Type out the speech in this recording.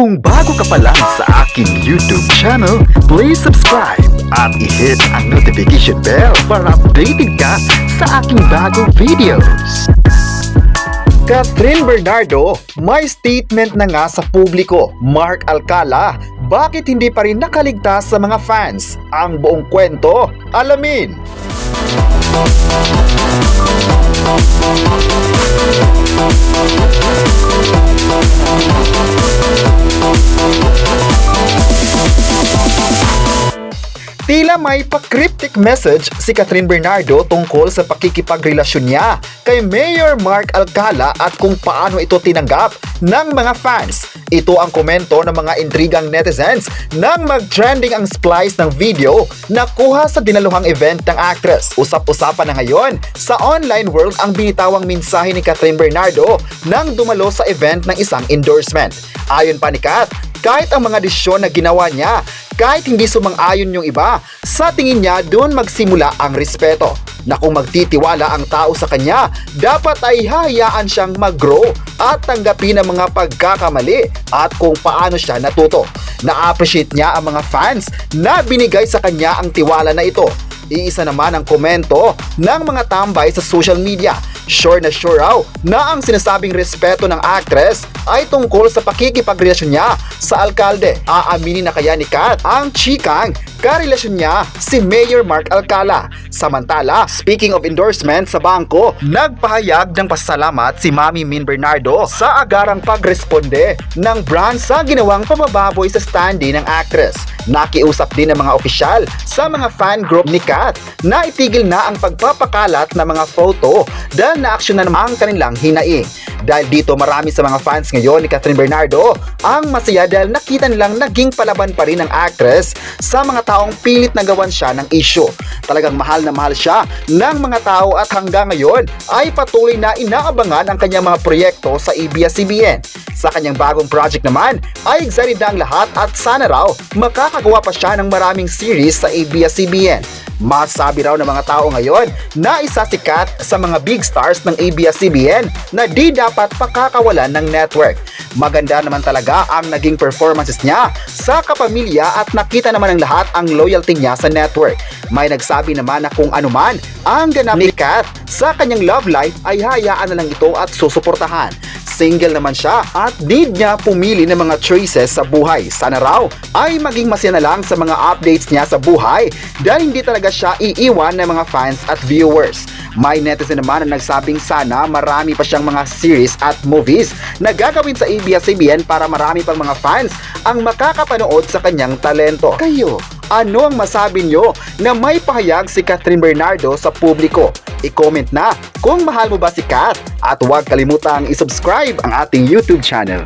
Kung bago ka pa lang sa aking YouTube channel, please subscribe at i-hit ang notification bell para updated ka sa aking bagong videos. Catherine Bernardo, may statement na nga sa publiko. Mark Alcala, bakit hindi pa rin nakaligtas sa mga fans? Ang buong kwento, alamin! Tila may pa-cryptic message si Catherine Bernardo tungkol sa pakikipagrelasyon niya kay Mayor Mark Alcala at kung paano ito tinanggap ng mga fans. Ito ang komento ng mga intrigang netizens nang mag-trending ang splice ng video na kuha sa dinaluhang event ng actress. Usap-usapan na ngayon sa online world ang binitawang mensahe ni Catherine Bernardo nang dumalo sa event ng isang endorsement. Ayon pa ni Kat, kahit ang mga desisyon na ginawa niya, kahit hindi sumang-ayon yung iba, sa tingin niya doon magsimula ang respeto. Na kung magtitiwala ang tao sa kanya, dapat ay hahayaan siyang mag-grow at tanggapin ang mga pagkakamali at kung paano siya natuto. Na-appreciate niya ang mga fans na binigay sa kanya ang tiwala na ito. Iisa naman ang komento ng mga tambay sa social media. Sure na sure raw na ang sinasabing respeto ng actress ay tungkol sa pakikipagrelasyon niya sa alkalde. Aaminin na kaya ni Kat ang chikang karelasyon niya si Mayor Mark Alcala. Samantala, speaking of endorsement sa bangko, nagpahayag ng pasasalamat si Mami Min Bernardo sa agarang pagresponde ng brand sa ginawang pamababoy sa standee ng actress. Nakiusap din ng mga opisyal sa mga fan group ni Kat na itigil na ang pagpapakalat ng mga photo dahil na-action na naman ang kanilang hinaing. Dahil dito marami sa mga fans ngayon ni Catherine Bernardo ang masaya dahil nakita nilang naging palaban pa rin ng actress sa mga taong pilit na gawan siya ng issue. Talagang mahal na mahal siya ng mga tao at hanggang ngayon ay patuloy na inaabangan ang kanyang mga proyekto sa ABS-CBN. Sa kanyang bagong project naman ay excited na ang lahat at sana raw makakagawa pa siya ng maraming series sa ABS-CBN. Masabi raw ng mga tao ngayon na isa si Kat sa mga big stars ng ABS-CBN na di dapat pakakawalan ng network. Maganda naman talaga ang naging performances niya sa kapamilya at nakita naman ng lahat ang loyalty niya sa network. May nagsabi naman na kung anuman ang ganap ni Kat sa kanyang love life ay hayaan na lang ito at susuportahan. Single naman siya at need niya pumili ng mga choices sa buhay. Sana raw ay maging masaya na lang sa mga updates niya sa buhay dahil hindi talaga siya iiwan ng mga fans at viewers. May netizen naman na nagsabing sana marami pa siyang mga series at movies na gagawin sa ABS-CBN para marami pang mga fans ang makakapanood sa kanyang talento. Kayo, ano ang masabi nyo na may pahayag si Catherine Bernardo sa publiko? I-comment na kung mahal mo ba si Kat at huwag kalimutang i-subscribe ang ating YouTube channel.